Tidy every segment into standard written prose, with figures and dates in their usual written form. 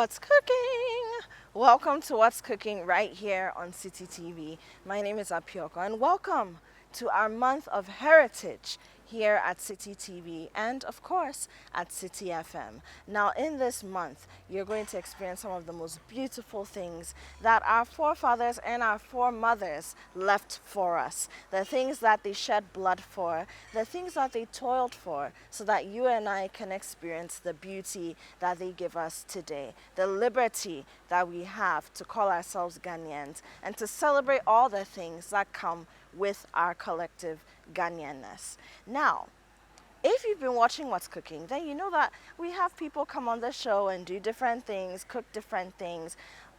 What's cooking? Welcome to What's Cooking right here on City TV. My name is Apioko and welcome to our month of heritage here at City TV and of course at City FM. Now in this month you're going to experience some of the most beautiful things that our forefathers and our foremothers left for us. The things that they shed blood for, the things that they toiled for so that you and I can experience the beauty that they give us today. The liberty that we have to call ourselves Ghanaians and to celebrate all the things that come with our collective Ghanaianness. Now, if you've been watching What's Cooking, then you know that we have people come on the show and do different things, cook different things.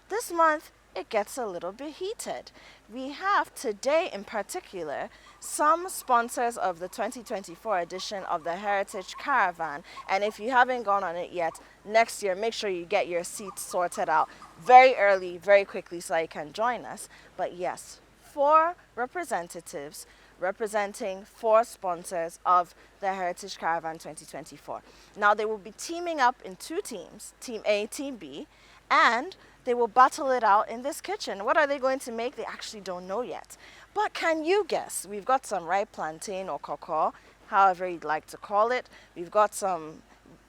This month, it gets a little bit heated. We have today in particular some sponsors of the 2024 edition of the Heritage Caravan. And if you haven't gone on it yet, next year, make sure you get your seats sorted out very early, very quickly so you can join us. But yes, 4 representatives representing 4 sponsors of the Heritage Caravan 2024. Now they will be teaming up in 2 teams, Team A, Team B, and they will battle it out in this kitchen. What are they going to make? They actually don't know yet. But can you guess? We've got some ripe plantain or cocoa, however you'd like to call it. We've got some,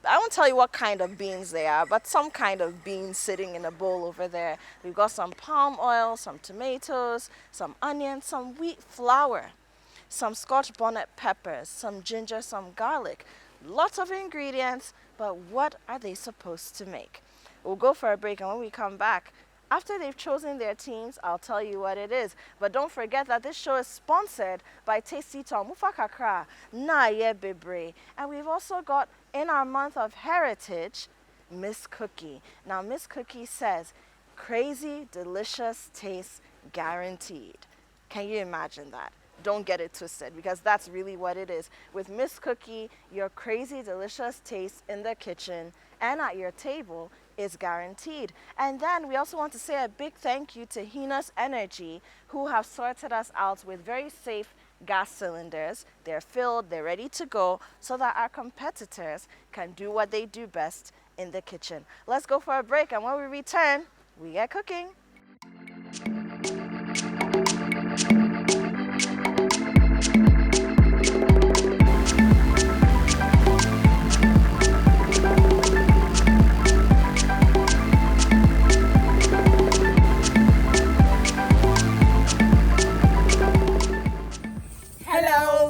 I won't tell you what kind of beans they are, but some kind of beans sitting in a bowl over there. We've got some palm oil, some tomatoes, some onions, some wheat flour, some Scotch bonnet peppers, some ginger, some garlic. Lots of ingredients, but what are they supposed to make? We'll go for a break, and when we come back, after they've chosen their teams, I'll tell you what it is. But don't forget that this show is sponsored by Tasty Tom, Mufakakra, Naye Bebre. And we've also got, in our month of heritage, Miss Cookie. Now, Miss Cookie says, crazy, delicious taste guaranteed. Can you imagine that? Don't get it twisted, because that's really what it is. With Miss Cookie, your crazy, delicious taste in the kitchen and at your table is guaranteed. And then we also want to say a big thank you to Hina's Energy, who have sorted us out with very safe gas cylinders. They're filled, they're ready to go, so that our competitors can do what they do best in the kitchen. Let's go for a break, and when we return, we get cooking.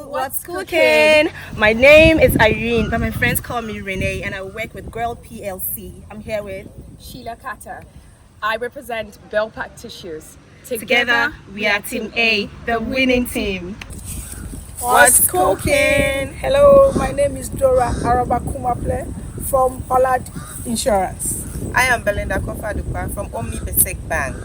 What's cooking? My name is Irene, but my friends call me Renee, and I work with Girl PLC. I'm here with Sheila Carter. I represent Bell Pack Tissues. Together we are Team A, the winning team. What's cooking? Hello, my name is Dora Arabakumaple from Pollard Insurance. I am Belinda Kofadupa from Omni Basic Bank.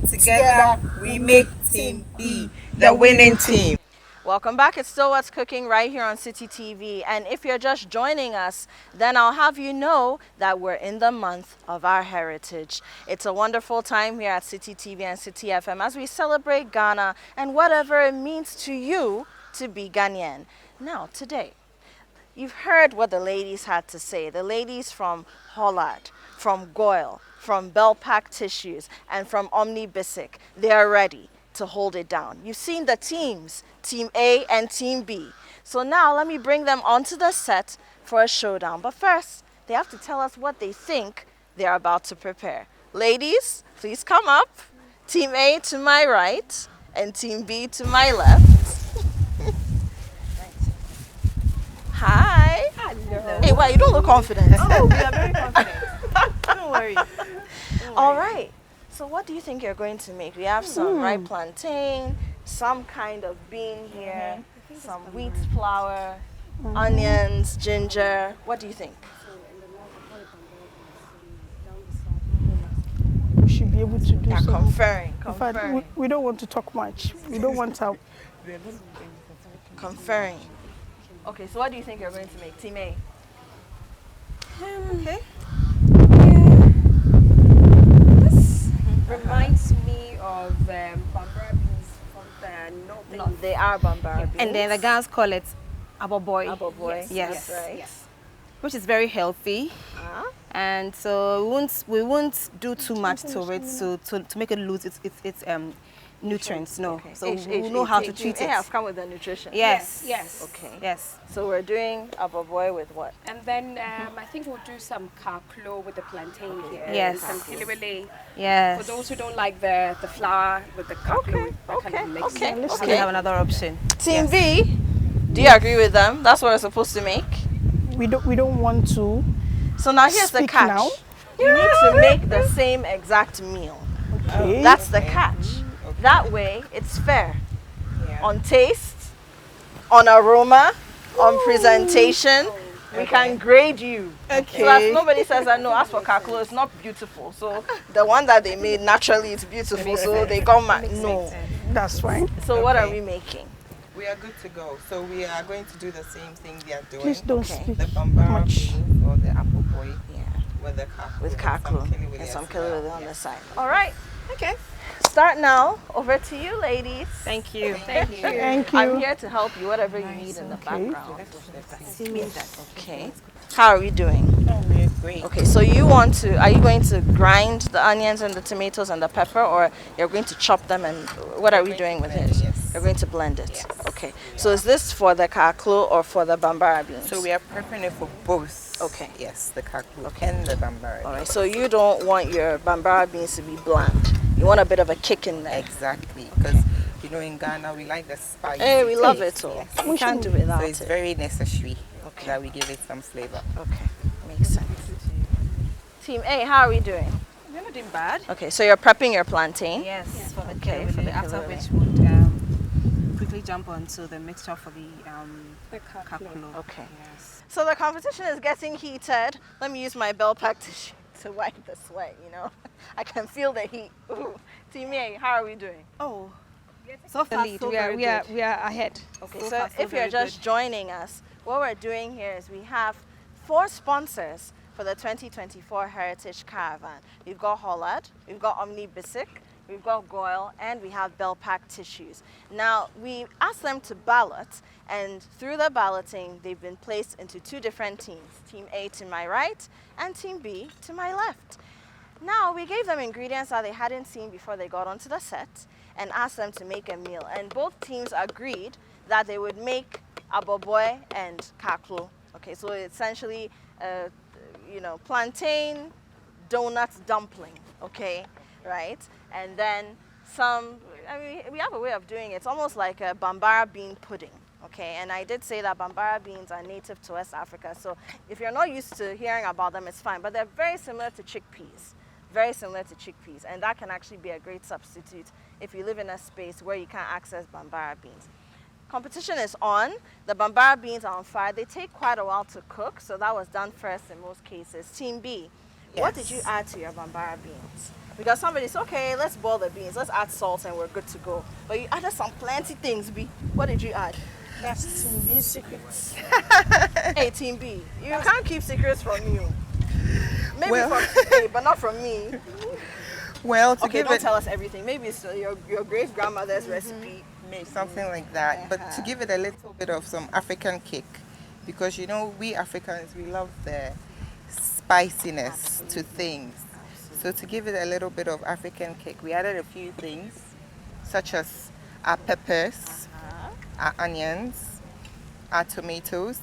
Together we make Team B, the winning team. Welcome back. It's still What's Cooking right here on City TV. And if you're just joining us, then I'll have you know that we're in the month of our heritage. It's a wonderful time here at City TV and City FM as we celebrate Ghana and whatever it means to you to be Ghanaian. Now, today, you've heard what the ladies had to say. The ladies from Hollard, from Goyle, from Bell Pack Tissues, and from Omni Basic. They are ready to hold it down. You've seen the teams, Team A and Team B. So now let me bring them onto the set for a showdown. But first, they have to tell us what they think they're about to prepare. Ladies, please come up. Team A to my right and Team B to my left. Hi. Hello. Hey, why you don't look confident? Oh, we are very confident. Don't worry. All right. So what do you think you're going to make? We have some ripe plantain, some kind of bean here, some wheat flour, onions, ginger. What do you think? We should be able to do Yeah, so. conferring. In fact, we don't want to talk much. We don't want to. Conferring. Okay, so what do you think you're going to make? Team A. Okay. This reminds me of Bambara beans from the northern. No, they are Bambara beans. And then the guys call it aboboy. Aboboy. Yes. Right. Yes. Which is very healthy. And so we won't do too much to it to make it lose its nutrients. No, Okay. so we know how to treat It it. has come with the nutrition. Yes. Yes. Okay. Yes. So we're doing aboboy with what? And then I think we'll do some kaklo with the plantain here. Yes. Some kilewele. Yes. For those who don't like the flour with the kaklo, that kind of mix. Okay. So we have another option. Team B, do you agree with them? That's what we're supposed to make. We don't want to. So now here's the Speak catch. now. You need to make the same exact meal. Okay. That's the catch. That way, it's fair on taste, on aroma, on presentation. We can grade you. Okay. So that nobody says that no, as for kaklo, it's not beautiful. So the one that they made naturally is beautiful. So they got no. That's fine. So what are Okay. we making? We are good to go. So we are going to do the same thing they are doing. Please don't Okay. speak The bambara much. beans or the apple boy Yeah, with the kaklo. with and kaklo some kilewele and some as well. kilewele on the side. All right. Okay. Start now. Over to you, ladies. Thank you. Thank you. I'm here to help you. Whatever you need in the Okay. background. Okay. How are we doing? Oh, we're great. Okay, so you want to, are you going to grind the onions and the tomatoes and the pepper, or you're going to chop them, and what are we doing with blend it? it, yes. You're going to blend it. Okay, so is this for the kaklo or for the bambara beans? So we are prepping it for both. Okay. Yes, the kaklo and the bambara. All right, so you don't want your bambara beans to be bland. You want a bit of a kick in there. Exactly, because you know in Ghana we like the spice. Hey, we love it all. Yes. We can't do without So it's it. very necessary Okay. that we give it some flavor. Okay, makes sense. Team A, how are we doing? We're not doing bad. Okay, so you're prepping your plantain. Yes. For the Okay, for the after kilewele. which would quickly jump onto the mixture for the kaklo. Okay. Yes. So the competition is getting heated. Let me use my bell pack to wipe the sweat, you know. I can feel the heat. Ooh. Team A, how are we doing? Oh. So far, so very we are ahead. Okay, So so far, so if you're very just joining us, what we're doing here is we have 4 sponsors for the 2024 Heritage Caravan. We've got Hollard, we've got Omni Bisic, we've got Goyle, and we have Bell Pack Tissues. Now, we asked them to ballot, and through the balloting, they've been placed into 2 different teams. Team A to my right, and Team B to my left. Now, we gave them ingredients that they hadn't seen before they got onto the set and asked them to make a meal. And both teams agreed that they would make aboboy and kaklo. Okay, so essentially, plantain, donut dumpling, okay, right? And then we have a way of doing it. It's almost like a bambara bean pudding. Okay, and I did say that bambara beans are native to West Africa, so if you're not used to hearing about them, it's fine. But they're very similar to chickpeas. Very similar to chickpeas, and that can actually be a great substitute if you live in a space where you can't access bambara beans. Competition is on. The bambara beans are on fire. They take quite a while to cook, so that was done first in most cases. Team B, what did you add to your bambara beans? Because somebody said, okay, let's boil the beans, let's add salt and we're good to go. But you added some plenty things, B. What did you add? That's Team B secrets. Hey, Team B, you can't keep secrets from you. Maybe Well- from today, but not from me. Well, to Okay, give don't it tell us everything. Maybe it's your great grandmother's recipe. something like that, but to give it a little bit of some African kick, because you know we Africans we love the spiciness to things. So to give it a little bit of African kick, we added a few things, such as our peppers, our onions, our tomatoes,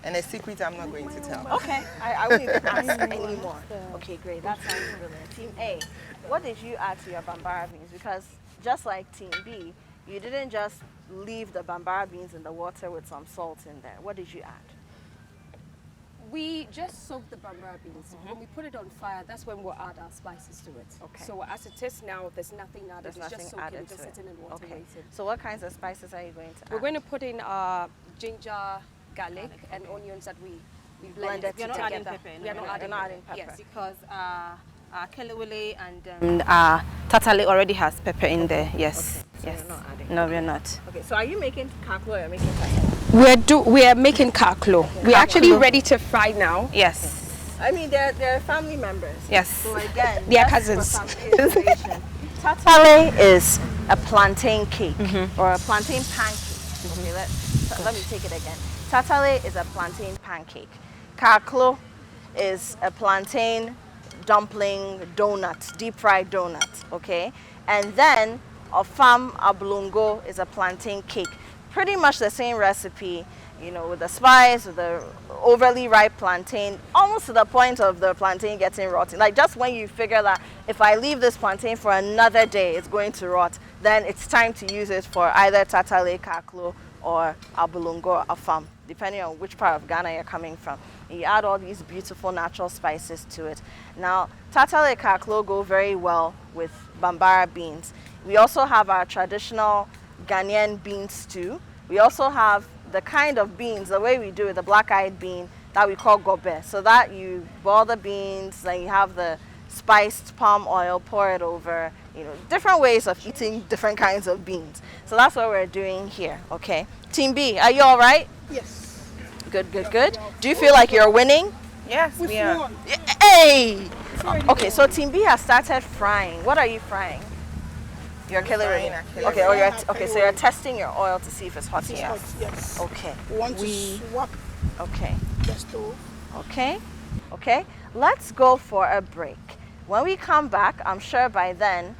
and a secret I'm not going to tell. Okay, I won't even ask anymore. Okay, great. That sounds brilliant. Team A, what did you add to your bambara beans? Because just like Team B, you didn't just leave the bambara beans in the water with some salt in there. What did you add? We just soak the bambara beans. When we put it on fire, that's when we'll add our spices to it. Okay. So as it is now, there's nothing added. There's It's nothing just soaking, added just to it. sitting in water Okay. waiting. So what kinds of spices are you going to add? We're going to put in our ginger, garlic, and onions that we blended. Blended We are not together. adding pepper. We are not adding pepper. pepper. Yes. Because our kelewele and our tatale already has pepper in there. Yes. So Yes. you're not adding. No, we're not. Okay, so are you making kaklo or you're making kaklo? We're making kaklo. We're actually ready to fry now. Yes. I mean, they're family members. Yes. So again, They are just cousins. For some illustration, tatale is a plantain cake or a plantain pancake. Okay, let me take it again. Tatale is a plantain pancake. Kaklo is a plantain dumpling donut, deep fried donut, okay? And then ofam ablongo is a plantain cake. Pretty much the same recipe, you know, with the spice, with the overly ripe plantain, almost to the point of the plantain getting rotten. Like just when you figure that if I leave this plantain for another day, it's going to rot, then it's time to use it for either tatale, kaklo, or abulungo or afam, depending on which part of Ghana you're coming from. You add all these beautiful natural spices to it. Now, tatale kaklo go very well with bambara beans. We also have our traditional Ghanaian bean stew. We also have the kind of beans, the way we do it, the black-eyed bean that we call gobe. So that you boil the beans, then you have the spiced palm oil, pour it over, you know, different ways of eating different kinds of beans. So that's what we're doing here, okay? Team B, are you all right? Yes. Good, good, good. Do you feel like you're winning? Yes, we are. Won. Hey! Okay, so Team B has started frying. What are you frying? Your frying Culinary. our Culinary. Okay, Yeah, okay, so you're testing your oil to see if it's hot Yeah. enough. Yes. Okay, We want to swap okay, the stove. okay, okay. Let's go for a break. When we come back, I'm sure by then,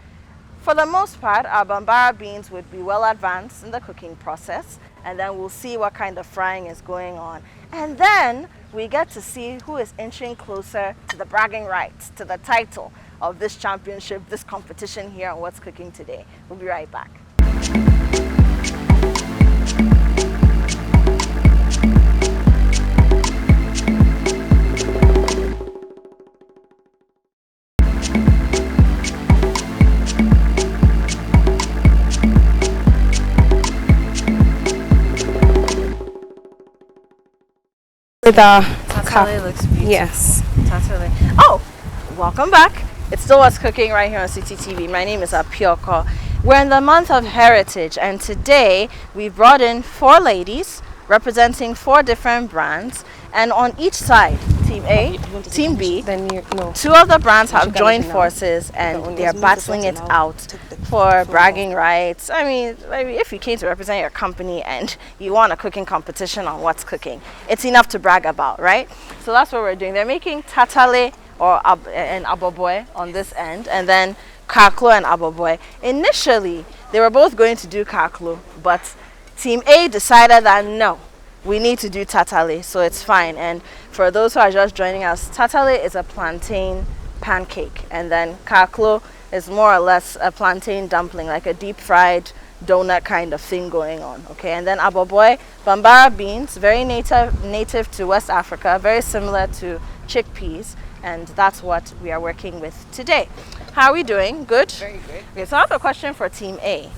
for the most part, our bambara beans would be well advanced in the cooking process, and then we'll see what kind of frying is going on. And then we get to see who is inching closer to the bragging rights, to the title of this championship, this competition here on What's Cooking Today. We'll be right back. With our Tatale looks beautiful. yes. Tatale. Oh, welcome back. It's still What's Cooking right here on CTTV. My name is Apioko. We're in the month of heritage, and today we've brought in 4 ladies representing 4 different brands, and on each side, Team A, Team B, Then you no. 2 of the brands have Sugar joined is now. forces and only they're is battling it moving out to the for full bragging rights. I mean, if you came to represent your company and you won a cooking competition on What's Cooking, it's enough to brag about, right? So that's what we're doing. They're making tatale or and aboboy on this end, and then kaklo and aboboy. Initially, they were both going to do kaklo, but Team A decided that no, we need to do tatale, so it's fine. And for those who are just joining us, tatale is a plantain pancake, and then kaklo is more or less a plantain dumpling, like a deep fried donut kind of thing going on. Okay, and then aboboy, bambara beans, very native to West Africa, very similar to chickpeas, and that's what we are working with today. How are we doing? Good? Very good. Okay, so I have a question for Team A.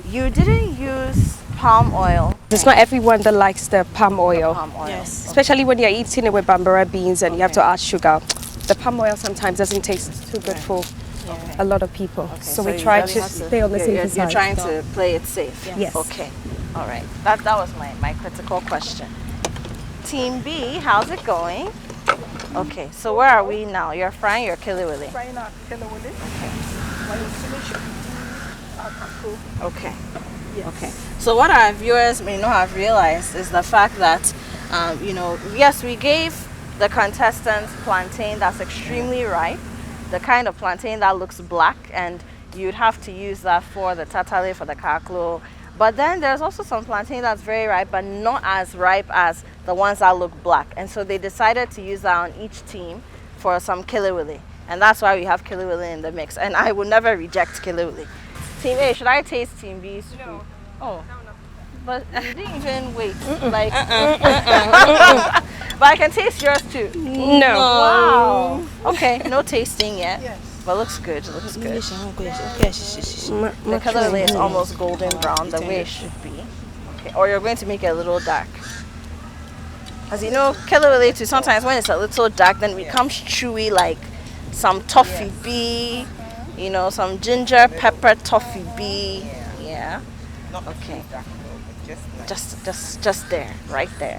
You didn't use palm oil. It's not everyone that likes the palm oil. Palm oil. Yes. Especially when you're eating it with bambara beans and you have to Okay. add sugar. The palm oil sometimes doesn't taste too good for a lot of people. So we you try just to have stay on the you're- safer You're side. trying to play it safe. Yes. Okay. All right. That was my critical question. Team B, how's it going? Okay. So where are we now? You're frying your kiliwili. Frying our kelewele. When you finish, you do our kakro. Okay. Yes. Okay. So what our viewers may not have realized is the fact that, you know, yes, we gave the contestants plantain that's extremely ripe, the kind of plantain that looks black, and you'd have to use that for the tatale, for the kaklo. But then there's also some plantain that's very ripe, but not as ripe as the ones that look black. And so they decided to use that on each team for some kiliwili. And that's why we have kiliwili in the mix. And I will never reject kiliwili. Team A, should I taste Team B's food? No. Oh. But you didn't even wait. Like, but I can taste yours too. No. Wow. Okay, no tasting yet. Yes. But looks good. Looks good. The color is almost golden brown, the way it should be. Okay, or you're going to make it a little dark. As you know, kelewele too, sometimes when it's a little dark, then it becomes chewy, like some toffee bee, you know, some ginger pepper toffee bee. Yeah. Not Okay. dark, but just nice. Just there, right there.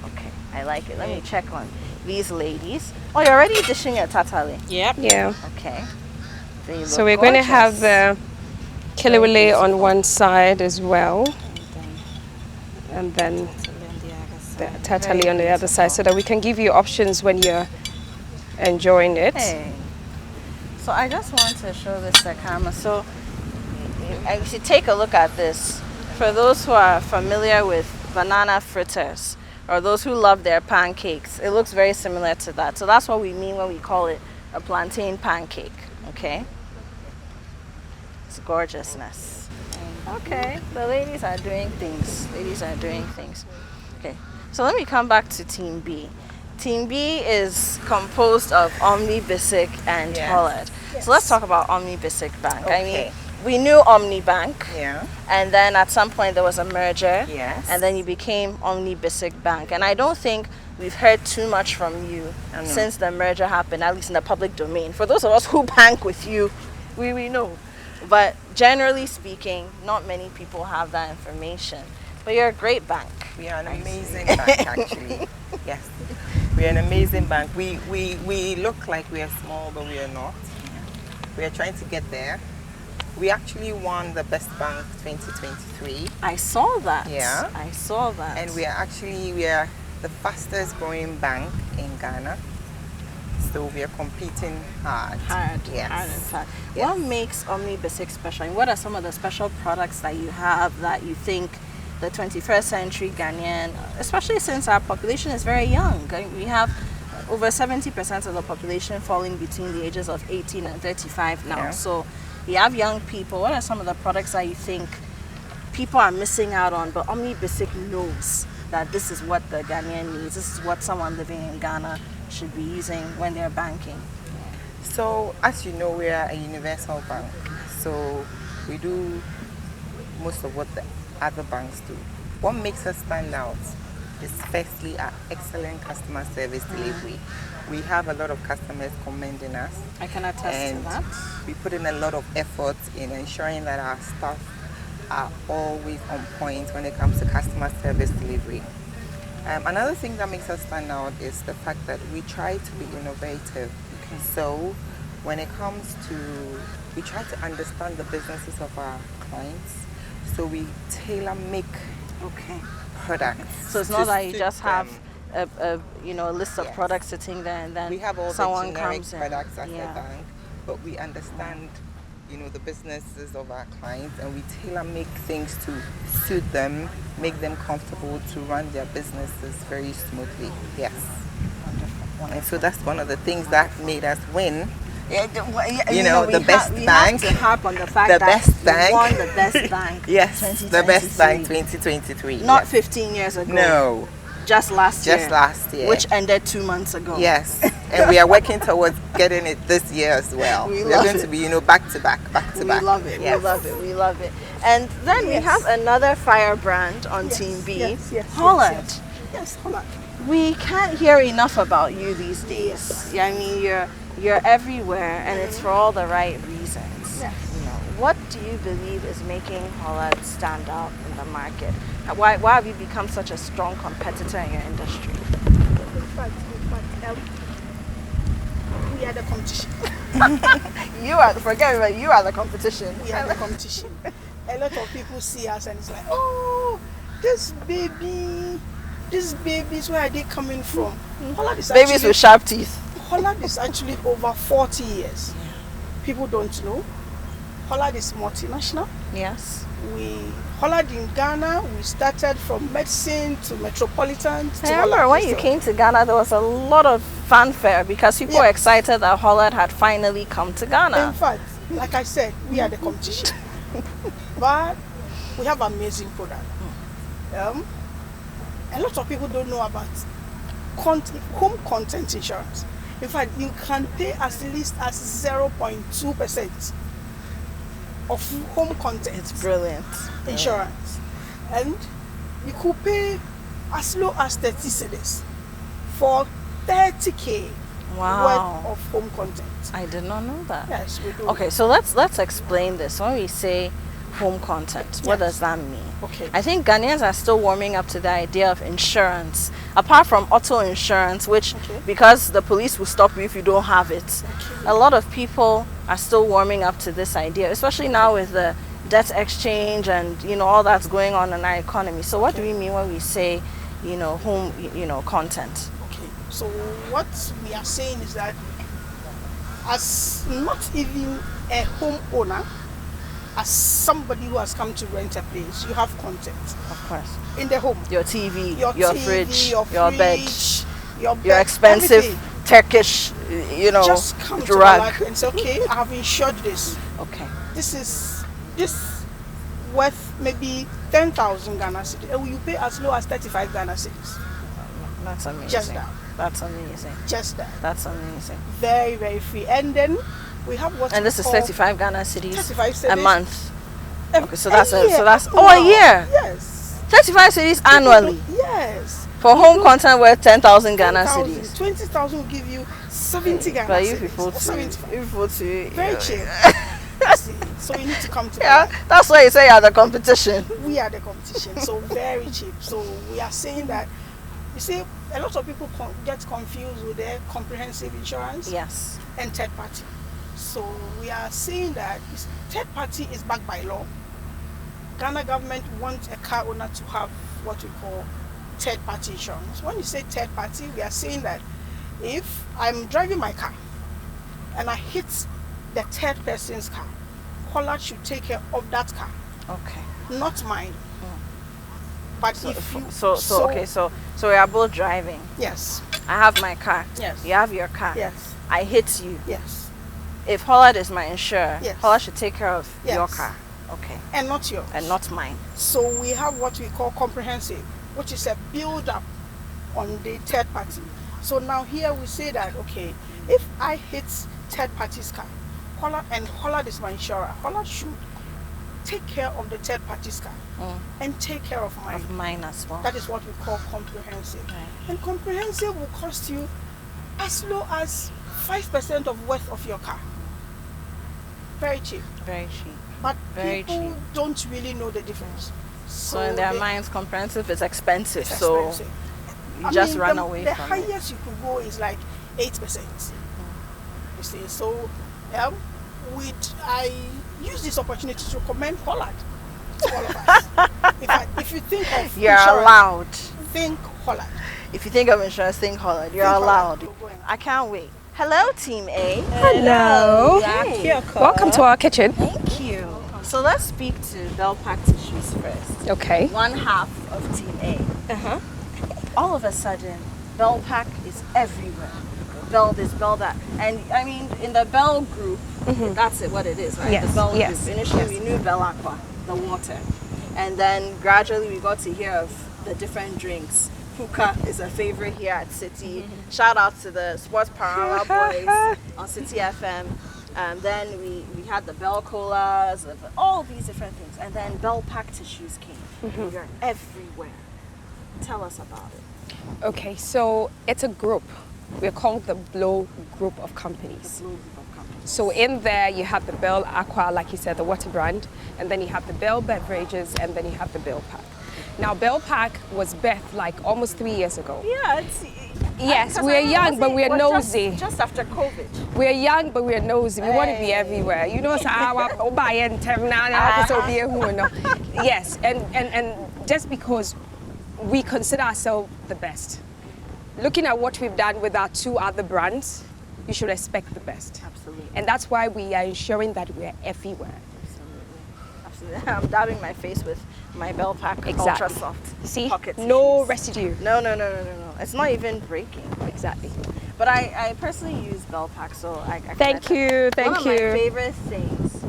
Okay, I like it. Let me check on these ladies. Oh, you're already dishing a tatale. Yeah. Okay. They So look we're going to have gorgeous. the kiliwili on one side as well. And then the tatali on the other side, so that we can give you options when you're enjoying it. Hey. So I just want to show this to camera. So if you take a look at this, for those who are familiar with banana fritters or those who love their pancakes, it looks very similar to that. So that's what we mean when we call it a plantain pancake. Okay. It's gorgeousness. Okay, the ladies are doing things. Ladies are doing things. Okay, so let me come back to Team B. Team B is composed of Omni Bisic and Yes. Hollard. So let's talk about Omni Bisic Bank. I Okay. mean, we knew Omni Bank, Yeah. and then at some point there was a merger, Yes. and then you became Omni Bisic Bank. And I don't think we've heard too much from you since the merger happened, at least in the public domain. For those of us who bank with you, we know. But generally speaking, not many people have that information. But you're a great bank. We are an amazing bank, actually. Yes. We are an amazing bank. We look like we are small, but we are not. We are trying to get there. We actually won the Best Bank 2023. I saw that. Yeah. I saw that. And we are the fastest growing bank in Ghana. So we are competing hard. Yes. Hard, in fact. Yes. What makes Omni Basic special? And what are some of the special products that you have that you think the 21st century Ghanaian, especially since our population is very young? We have over 70% of the population falling between the ages of 18 and 35 now. Yeah. So we have young people. What are some of the products that you think people are missing out on, but Omni Basic knows that this is what the Ghanaian needs, this is what someone living in Ghana should be using when they're banking? So, as you know, we are a universal bank. So, we do most of what the other banks do. What makes us stand out is firstly our excellent customer service delivery. We have a lot of customers commending us. I can attest And to that. we put in a lot of effort in ensuring that our staff are always on point when it comes to customer service delivery. Another thing that makes us stand out is the fact that we try to be innovative. So when it comes to, we try to understand the businesses of our clients. So we tailor make products. So it's to not that you suit just have them. a list of Yes. products sitting there and then We have all someone the generic comes in. products at Yeah. the bank, but we understand, the businesses of our clients, and we tailor make things to suit them, make them comfortable to run their businesses very smoothly. Yes. And so that's one of the things that made us win. The best we bank. have to harp on the fact The that best we bank. won the best bank. Yes, the best bank 2023. 2023. Not yes. 15 years ago. No, Just last year. just last year. Which ended 2 months ago. Yes, and we are working towards getting it this year as well. We We're love going it. to be, back to back, We back. love it. Yes. We love it. We love it. And then we have another firebrand on Team B, yes, Holland. Yes, Holland. We can't hear enough about you these days. Yeah, I mean, you're everywhere, and it's for all the right reasons. Yes. What do you believe is making Holland stand out in the market? Why have you become such a strong competitor in your industry? In fact, we are the competition. Forget about you are the competition. We are the competition. A lot of people see us and it's like, oh, this babies, where are they coming from? Holland is Babies actually, with sharp teeth. Holland is actually over 40 years. People don't know. Holland is multinational. Yes. Holland in Ghana, we started from medicine to metropolitan to I remember Holland. when you came to Ghana, there was a lot of fanfare because people were excited that Holland had finally come to In Ghana. fact, like I said, we are the competition. But we have amazing product. A lot of people don't know about home content insurance. In fact, you can pay as least as 0.2% of home content It's brilliant. insurance. And you could pay as low as 30 cedis for 30K Wow. worth of home content. I did not know that. Yes, we do. Okay, so let's explain this. When we say home content, what does that mean? Okay. I think Ghanaians are still warming up to the idea of insurance. Apart from auto insurance, which because the police will stop you if you don't have it, a lot of people are still warming up to this idea, especially now with the debt exchange and all that's going on in our economy. So what do we mean when we say home content? Okay. So what we are saying is that as not even a homeowner, as somebody who has come to rent a place, you have content Of course. in the home. Your TV, Your your TV, fridge, your bed, your your bed, expensive everything. Turkish, Just come to rug. Balak and say, okay, I have insured this. Okay. This worth maybe 10,000 Ghana cedis, and you pay as low as 35 Ghana cedis. That's amazing. Just that. That's amazing. Just that. That's amazing. Very, very free. And then we have what And we this is call 35 Ghana cedis 35 a cedis. month. a- Okay, so that's year. a year. Yes. 35 cedis annually. Yes. For home content worth 10,000 Ghana 10,000, cedis. 20,000 will give you 70 Ghana But you cedis, people or to 75. very Very cheap. See, so you need to come to Yeah, Balak. that's why you say you're the competition. We are the competition, so very cheap. So we are saying that, you see, a lot of people get confused with their comprehensive insurance Yes. and third party. So we are saying that third party is backed by law. Ghana government wants a car owner to have what we call third party insurance. When you say third party, we are saying that if I'm driving my car and I hit the third person's car, Collard should take care of that car, Okay. not mine. But So, if you so we are both driving. yes, I have my car. Yes. You have your car. yes, I hit you. yes, If Hollard is my insurer, Yes. Hollard should take care of your Yes. car. Okay. and not yours. And not mine. So we have what we call comprehensive, which is a build up on the third party. So now here we say that, okay, if I hit third party's car, Hollard is my insurer, Hollard should take care of the third party's car and take care of mine. Of mine as well. That is what we call comprehensive. Right. And comprehensive will cost you as low as 5% of worth of your car. Very cheap. Very cheap. But Very people cheap. don't really know the difference. So in their they- minds, comprehensive is expensive. it's So expensive. you I just mean, run the, away the from it. highest you could go is like 8%. You see, so I use this opportunity to commend Hollard to all of us. If you think of You're insurance, allowed. think Hollard. If you think of insurance, think Hollard. You're Think allowed. Hollard. Go ahead. I can't wait. Hello, Team A. Hello. Hey. Welcome to our kitchen. Thank you. So let's speak to Bell Pack Tissues first. Okay. One half of Team A. Uh-huh. All of a sudden, Bell Pack is everywhere. Bell this, Bell that. And I mean, in the Bell group, that's it, what it is, right? Yes, The Bell yes, group. Initially, yes. we knew Bell Aqua, the water. And then gradually we got to hear of the different drinks. Hookah is a favorite here at City. Shout out to the Sports Parama boys on City FM. Then we had the Bell Colas, all these different things. And then Bell Pack Tissues came. You're everywhere. Tell us about it. Okay, so it's a group. We're called the Blow Group of Companies. Blue Group of Companies. So in there you have the Bell Aqua, like you said, the water brand, and then you have the Bell Beverages, and then you have the Bell Pack. Now Bell Pack was birthed like almost 3 years ago. Yeah, it's. Yes, because we're I young, but we're was nosy. Just after COVID. We're young, but we're nosy. We want to be Hey. everywhere. You know, so yes, and just because we consider ourselves the best. Looking at what we've done with our two other brands, you should expect the best. Absolutely. And that's why we are ensuring that we're everywhere. Absolutely. I'm dabbing my face with my Bell Pack Exactly. Ultra Soft See, pocket no tissues. residue. No. It's not even breaking. Exactly. But I personally use Bell Pack, so I Thank can you, One thank of my you. favorite things,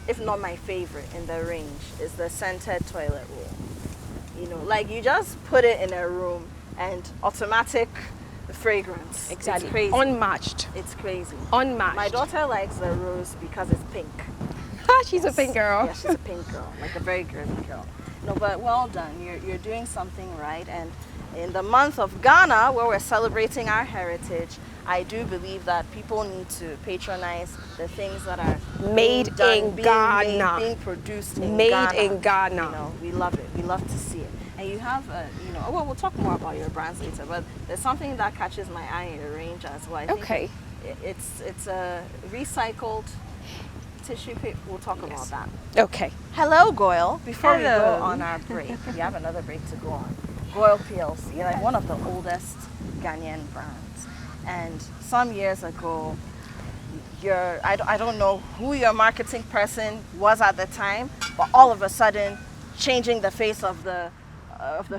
if not my favorite in the range, is the scented toilet roll. You know, like you just put it in a room and automatic fragrance. Exactly. It's crazy. Unmatched. It's crazy. Unmatched. My daughter likes the rose because it's pink. She's a pink girl. Yeah, she's a pink girl, like a very girly girl. No, but well done. You're doing something right. And in the month of Ghana, where we're celebrating our heritage, I do believe that people need to patronize the things that are Made being done, in being Ghana. being produced in Made Ghana. in Ghana. You know, we love it. We love to see it. And you have, well, we'll talk more about your brands later. But there's something that catches my eye in your range as well. I think Okay. It's a recycled tissue paper. We'll talk about that. Okay. Hello, Goyle. Before we Hello. go on our break, we have another break to go on. Goyle PLC, like one of the oldest Ghanaian brands. and some years ago, I don't know who your marketing person was at the time, but all of a sudden, changing the face of the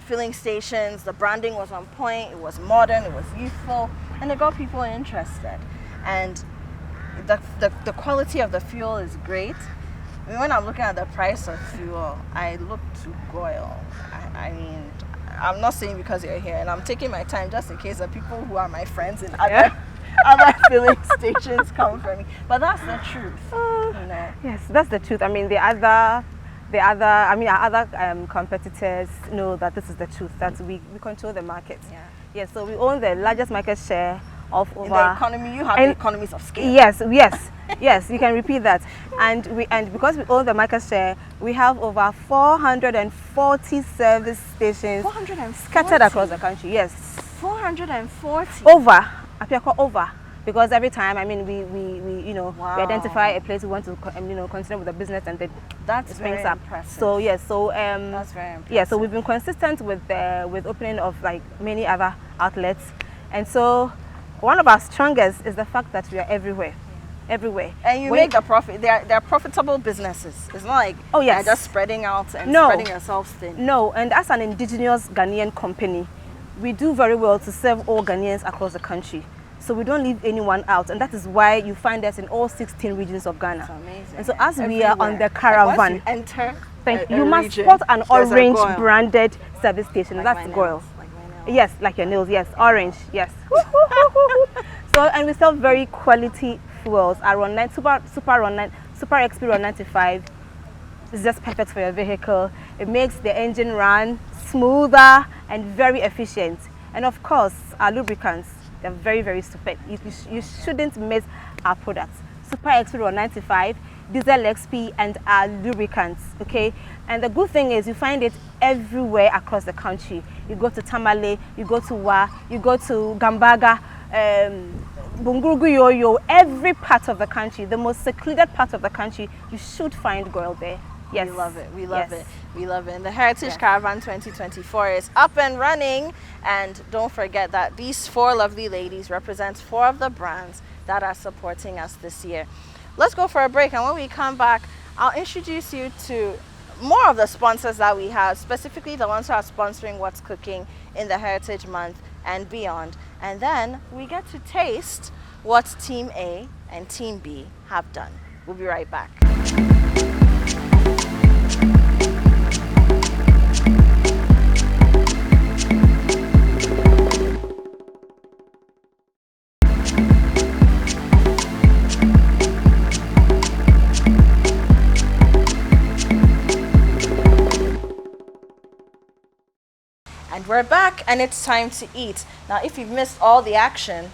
filling stations. The branding was on point. It was modern. It was youthful, and it got people interested. And the quality of the fuel is great. I mean, when I'm looking at the price of fuel, I look to Goyle. I mean, I'm not saying because you're here, and I'm taking my time just in case the people who are my friends in other filling stations come for me. But that's the truth, you know. Yes, that's the truth. I mean, our other competitors know that this is the truth, that we control the market. Yeah. Yes, so we own the largest market share of over. In the economy, you have the economies of scale. Yes, you can repeat that. And because we own the market share, we have over 440 service stations 440? scattered across the country. Yes. 440. Over. I feel called over. Because every time, I mean, we Wow. we identify a place we want to continue with the business, and then That's it brings very up. impressive. So yes, so That's very impressive. yeah, so we've been consistent with opening of like many other outlets, and so one of our strongest is the fact that we are everywhere. Everywhere. And you make the profit. They're profitable businesses. It's not like Oh, yes. you're just spreading out and No. spreading yourselves thin. No, and as an indigenous Ghanaian company, we do very well to serve all Ghanaians across the country. So we don't leave anyone out, and that is why you find us in all 16 regions of Ghana. That's amazing. And so as we are on Everywhere. the caravan, Like once you enter you must region, spot an there's a orange Goyle. branded service station. Like That's my Goyle. nails, like my nails. Yes, like your nails. Yes, orange. Yes. So, and we sell very quality fuels. Our Run 9 Super XP Run 95 is just perfect for your vehicle. It makes the engine run smoother and very efficient. And of course, our lubricants, they're very, very super. You shouldn't miss our products. Super XP Run 95, Diesel XP, and our lubricants. Okay, and the good thing is you find it everywhere across the country. You go to Tamale, you go to Wa, you go to Gambaga, Bungurugu Yoyo, every part of the country, the most secluded part of the country, you should find Goyle there. Yes. We love it. We love Yes. it. We love it. And the Heritage Yes. Caravan 2024 is up and running. And don't forget that these four lovely ladies represent four of the brands that are supporting us this year. Let's go for a break. And when we come back, I'll introduce you to more of the sponsors that we have, specifically the ones who are sponsoring What's Cooking in the Heritage Month and beyond. And then we get to taste what Team A and Team B have done. We'll be right back. And we're back, and it's time to eat. Now, if you've missed all the action,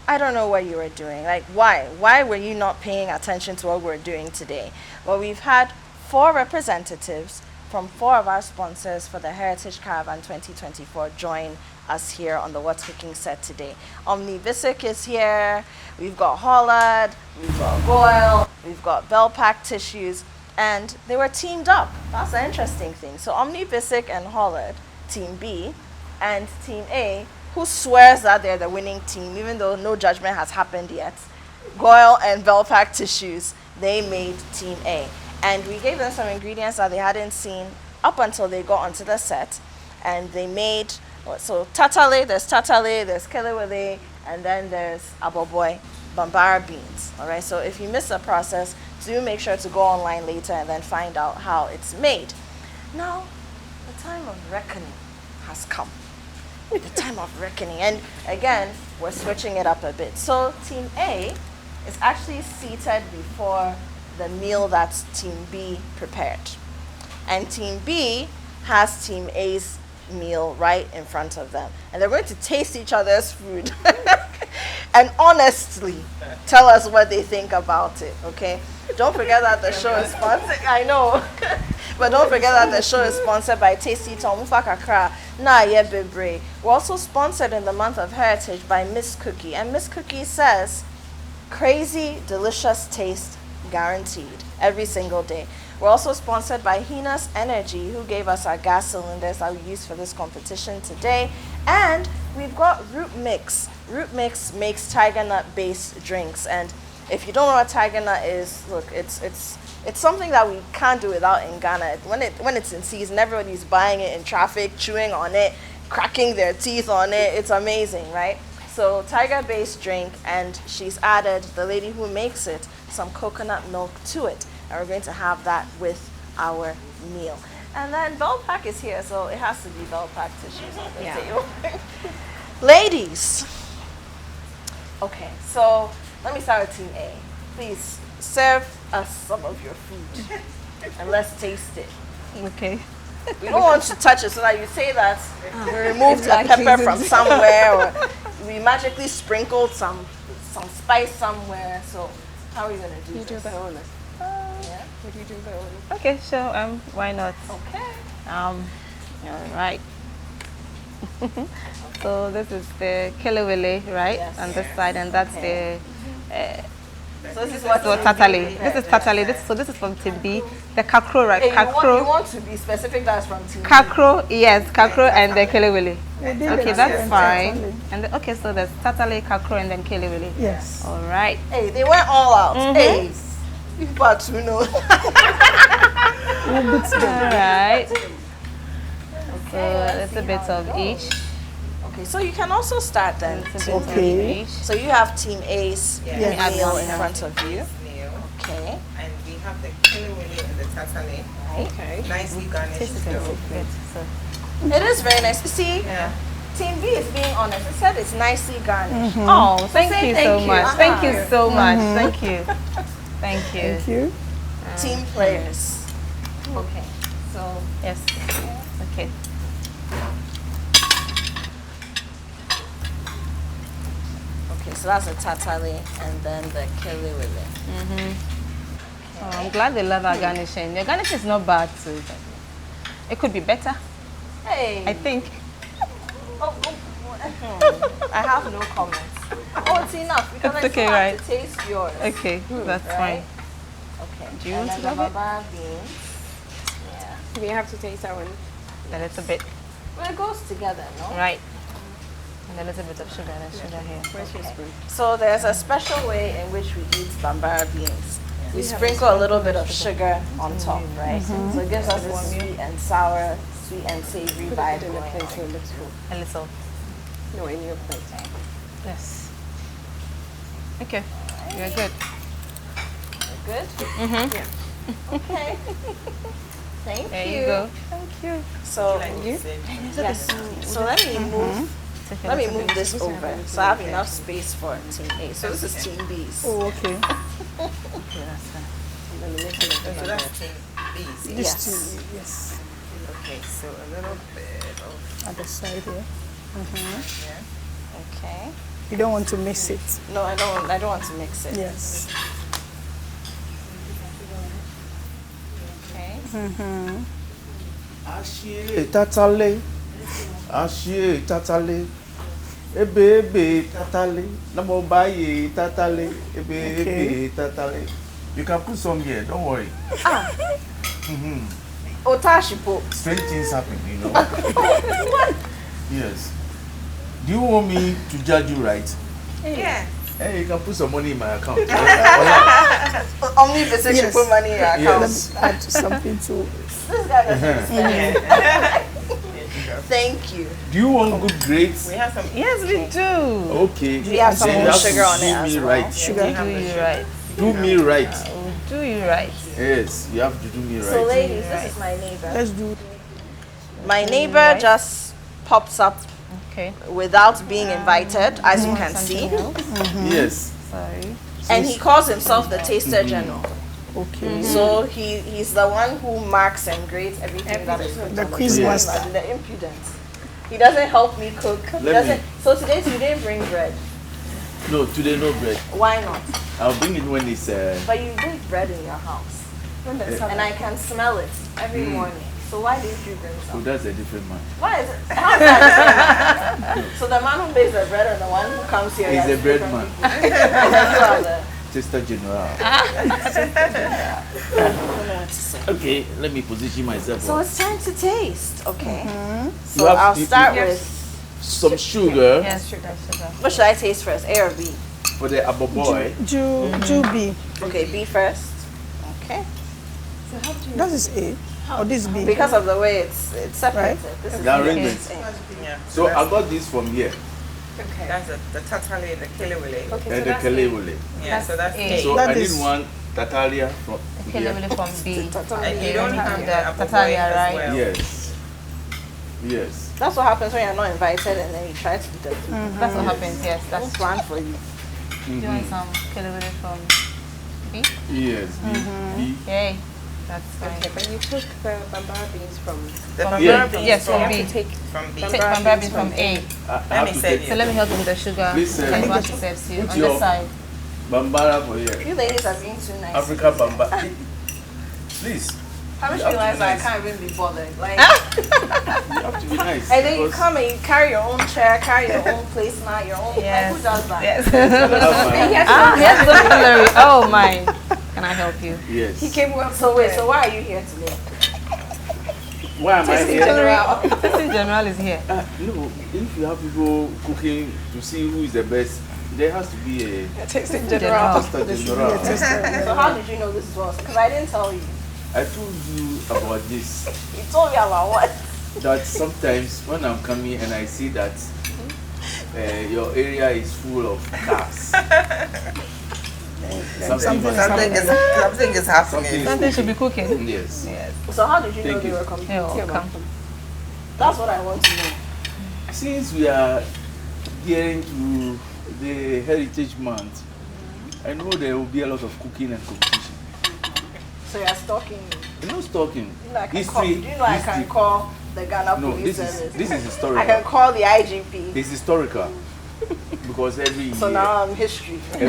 I don't know what you were doing. Like, why? Why were you not paying attention to what we're doing today? Well, we've had four representatives from four of our sponsors for the Heritage Caravan 2024 join us here on the What's Cooking set today. Omnivisic is here, we've got Hollard, we've got Goyle, we've got Belpack Tissues, and they were teamed up. That's an interesting thing. So Omnivisic and Hollard, Team B, and Team A, who swears that they're the winning team, even though no judgment has happened yet. Goyle and Belpack Tissues, they made Team A. And we gave them some ingredients that they hadn't seen up until they got onto the set. And they made, so tatale, there's kelewele, and then there's aboboy, bambara beans. All right, so if you miss the process, do make sure to go online later and then find out how it's made. Now, the time of reckoning has come. The time of reckoning. And again, we're switching it up a bit. So Team A is actually seated before the meal that Team B prepared. And Team B has Team A's meal right in front of them. And they're going to taste each other's food and honestly tell us what they think about it, okay? Don't forget that the show is sponsored. I know. But don't forget that the show is sponsored by Tasty Tom Kakra. Na ye bebre. We're also sponsored in the month of Heritage by Miss Cookie. And Miss Cookie says, crazy, delicious taste guaranteed every single day. We're also sponsored by Hina's Energy, who gave us our gas cylinders that we used for this competition today. And we've got Root Mix Root Mix makes tiger nut based drinks, and if you don't know what tiger nut is, look, it's something that we can't do without in Ghana. When it's in season, everybody's buying it in traffic, chewing on it, cracking their teeth on it. It's amazing, right? So tiger based drink, and she's added, the lady who makes it, some coconut milk to it, and we're going to have that with our meal. And then Bell Pack is here, so it has to be Bell Pack tissues on the table. Ladies, okay, so let me start with Team A. Please serve us some of your food and let's taste it. Okay. We don't want to touch it so that you say that we removed a pepper from somewhere, or we magically sprinkled some spice somewhere. So how are you gonna do You do this? the honor. Yeah. Would you do the honor? Okay, sure. Why not? Okay. All right. So this is the kelewele, right? Yes. On this side, and that's the So this is what tatale. This is tatale. So this is from Team B. The kakro, right? Hey, Kakro. you want to be specific? That's from Team B. Kakro, yes, kakro and the kelewele. Okay, that's fine. And okay, so there's tatale, kakro, and then kelewele. Yes. All right. Hey, they went all out. Hey, you got to know. All right. So a little bit of each. Okay, so you can also start then. A little bit Okay. of each. So you have Team A's Yeah. meal in front of you. Meal. Okay. And we have the kilowilly and the tatale. Okay. Nicely garnished though. So, It is very nice. You see, Yeah. Team B is being honest. It said it's nicely garnished. oh, thank say you thank so you. much. Uh-huh. Thank you so much. Thank you. Thank you. Thank you. Team players. Okay. So Yes. Okay. okay, so that's a tatale and then the kiliwili. Oh, I'm glad they love our garnishing. Your garnishing is not bad too. But it could be better, Hey. I think. I have no comments. Oh, it's enough because It's I okay, still have right? to taste yours. Okay, that's Right? fine. Okay. Do you and want then to the have it? baba beans. Yeah. We have to taste that one. A little bit. Well, it goes together, no? Right. And a little bit of sugar. There's sugar here. Where's your spoon? So there's a special way in which we eat bambara beans. We sprinkle a little bit of sugar on top, right? So it gives us this sweet and sour, sweet and savory vibe In the going plate on. so it looks full. A little. No, in your plate. Yes. Okay. You're good. Good? Yeah. Okay. Thank There you. you go. Thank you. So Yes. so let me move. Take a Let me little move bit. this over so I have enough space for Team A. So this is Team B's. Oh, okay. Okay, that's fine. So that's Team B's. This Yes. too, yes. Okay, so a little bit of At the side here. Okay. You don't want to miss it. No, I don't want to mix it. Yes. Okay. Ashie tatale, ashie tatale, ebe tatale, namobaye tatale, ebe tatale. You can put some here, don't worry. Otashipo. Strange things happen, you know. Yes. Do you want me to judge you right? yeah. Hey, you can put some money in my account. Only if you Yes. put money in your account. Yes. Add something to it. This guy doesn't understand. Thank you. Do you want good grades? We have some. Yes, we do. Okay. We have some Then you more have to sugar on it do as me well. right. Sugar. Do you right. Do me right. Do you right. Yes, you have to do me So right. ladies, this is my neighbor. Let's do My neighbor right. just pops up Okay. without being invited, as you can see. Yes. Sorry. And he calls himself the Taster General. okay. So he's the one who marks and grades everything that is put The on quiz plate. master. The impudence. He doesn't help me cook. He Let doesn't. me- So today you didn't bring bread. No, today no bread. Why not? I'll bring it when it's But you bake bread in your house, and I can smell it every morning. So why didn't you bring so some? that's a different man. Why is it? How's that different? So the man who bakes the bread and the one who comes here He's has a bread different man. people. And then you are the. Tester General. I don't know what to say. Okay, let me position myself. So it's time to taste. Okay. You So have- I'll you- start you- with some sugar Yes, sugar, sugar. What should I taste first, A or B? for the aboboy. Ju B. Okay, B first. Okay. That is A. Or this B. Because of the way it's separated. Right. This is The B. arrangement. Yeah. So I got this from here. Okay. That's the tatali and the kilewele. And the kelewele. Yeah, so that's A. A. So That I is- didn't want tatalia from Okay, here. level from B. And you don't have the aboboy Tatalia, as right? well. Yes. Yes. That's what happens when you're not invited and then you try to do that. That's what happens, yes. That's Don't plan for you. Do you want some kelewele from B? Yes. B. Yay. That's fine. Okay, but you took the bambara beans from The From Yeah. bambara beans Yes, from from you B. have to take from B. Take bambara beans from A. I Let have me to say take So let me help you with the sugar. Please, Can you want to serve you? put On your- this side. Bambara for here. You ladies are being too nice. Africa bambara. Please. How much You have to realize be I nice. can't even be bothered? Like, You have to be nice. and then you because come and you carry your own chair, carry your own placemat, your own. Yes. Like, who does that? Yes. that's Ah, here's the culinary. Oh my. Can I help you? my- yes. He came well. So wait. So why are you here today? Why am I here? Tasting General is here. No, if you have people cooking to see who is the best, there has to be a tasting General. tester general. So how did you know this was? Because I didn't tell you. I told you about this, You told me about what? that sometimes when I'm coming and I see that your area is full of cars. Something must Something happen. is happening. Something should be cooking. Yes. Yes. So how did you know Thank they you. were coming? You're welcome. That's what I want to know. Since we are gearing to the Heritage Month, I know there will be a lot of cooking and competition. So you're stalking me. I'm not talking. You know I can call. History. Do you know I can history. call the Ghana No, Police this Service? is I can historical. call the IGP. It's historical because every year. So now I'm history. repeat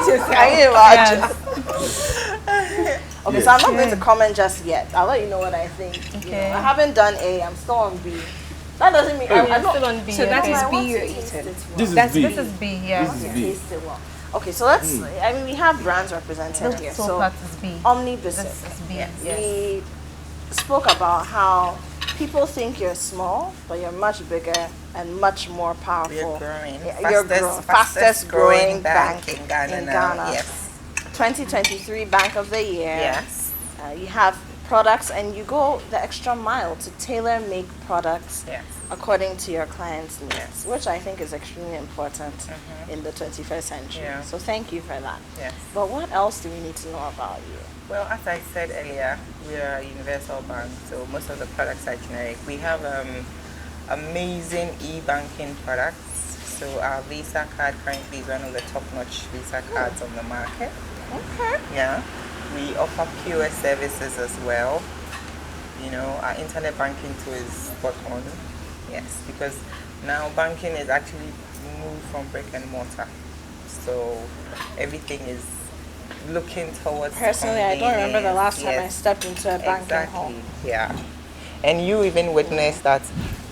yourself. Can you imagine? Yes. Okay, Yes. so I'm not going to comment just yet. I'll let you know what I think. You Okay. know, I haven't done A. I'm still on B. That doesn't mean I'm I'm not. still on B. So that okay. is I B want you're to taste eating. it well. This is That's, B. this is B, yeah. This is B. Taste it well. Okay, so let's. I mean, we have brands represented here. So So part is B. Omni This Biscuit. is B. Yes. Yes. We spoke about how people think you're small, but you're much bigger and much more powerful. We're growing. Yeah, you're fastest growing bank in Ghana in now. Ghana. Yes. 2023 Bank of the Year. Yes. You have products and you go the extra mile to tailor make products Yes. according to your clients' needs, Yes. which I think is extremely important in the 21st century. Yeah. So thank you for that. Yes. But what else do we need to know about you? Well, as I said earlier, we are a universal bank, so most of the products are generic. We have amazing e-banking products. So our Visa card currently is one of the top-notch Visa cards on the market. Okay. Yeah. We offer POS services as well. You know, our internet banking too is spot on. Yes, because now banking is actually moved from brick and mortar. So everything is looking towards Personally, I don't remember the last time I Yes. stepped into a banking Exactly. hall. Yeah. And you even witnessed that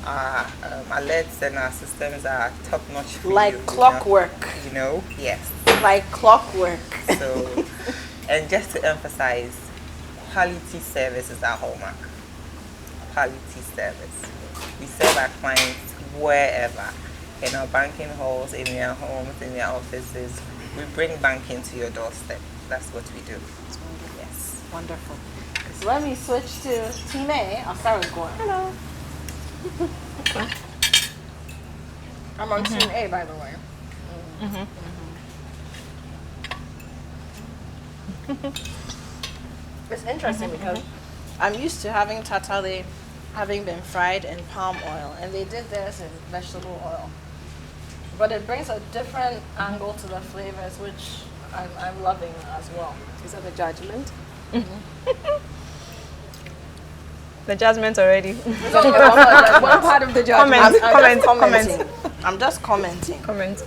our alerts and our systems are top notch for Like you, clockwork. You know? Yes. Like clockwork. So, and just to emphasize, quality service is our hallmark. Quality service. We serve our clients wherever, in our banking halls, in their homes, in their offices. We bring banking to your doorstep. That's what we do. Yes. Wonderful. So let me switch to Team A. I'll start with Gwen. Hello. I'm on Team A, by the way. It's interesting because I'm used to having tatale having been fried in palm oil, and they did this in vegetable oil. But it brings a different angle to the flavors, which I'm loving as well. Is that a judgment? The judgment already. One part of the judgment. I'm just commenting. Comment.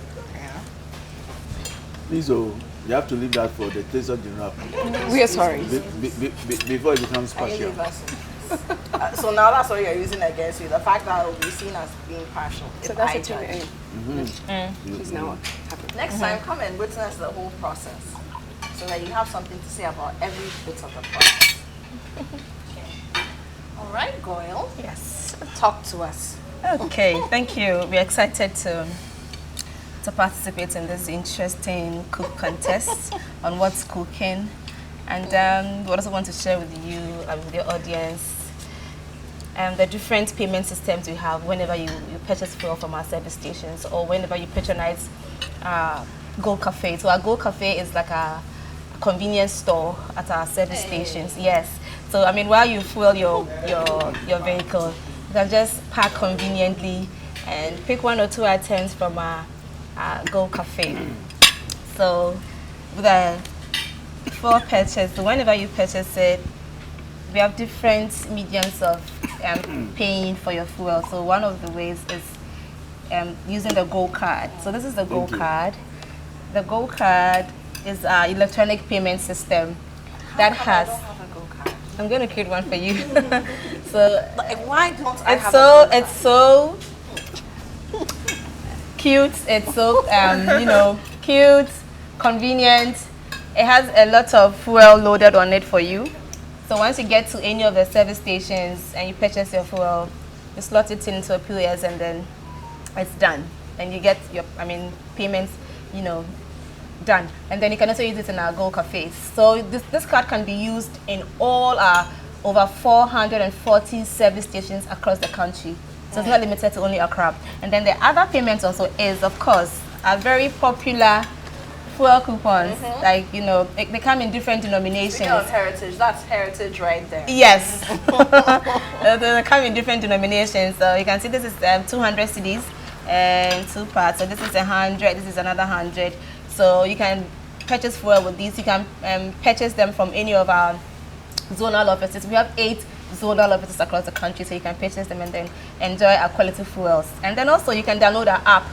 Please, oh, you have to leave that for the taster general. We are sorry. Before it becomes I partial. leave us. So now that's what you're using against you. The fact that it will be seen as being partial. So if that's I a team judge. A. He's now happy. Next time, come and witness the whole process so that you have something to say about every bit of the process. Okay. All right, Goyle. Yes. Talk to us. Okay, thank you. We're excited to participate in this interesting cook contest on what's cooking, and we also want to share with you and with your audience the different payment systems we have whenever you purchase fuel from our service stations or whenever you patronize Gold Cafe. So our Gold Cafe is like a convenience store at our service stations. Yes. So I mean, while you fuel your vehicle, you can just park conveniently and pick 1 or 2 items from our Gold Cafe. So with a fuel purchase, so whenever you purchase it, we have different mediums of paying for your fuel. So one of the ways is using the Gold card. So this is the Gold card. The Gold card is our electronic payment system that has. I'm going to create one for you. So Why don't I it's have so it's so cute. It's so cute, convenient. It has a lot of fuel loaded on it for you. So once you get to any of the service stations and you purchase your fuel, you slot it into a POS and then it's done. And you get your payments, done. And then you can also use it in our Gold Cafes. So this card can be used in all our over 440 service stations across the country. So it's not limited to only Accra. And then the other payment also is, of course, a very popular fuel coupons. Like, they come in different denominations. Speaking of heritage, that's heritage right there. Yes. They come in different denominations. So you can see this is 200 cedis and 2 parts. So this is 100, this is another 100. So you can purchase fuel with these. You can purchase them from any of our zonal offices. We have 8 zonal offices across the country, so you can purchase them and then enjoy our quality fuels. And then also you can download our app,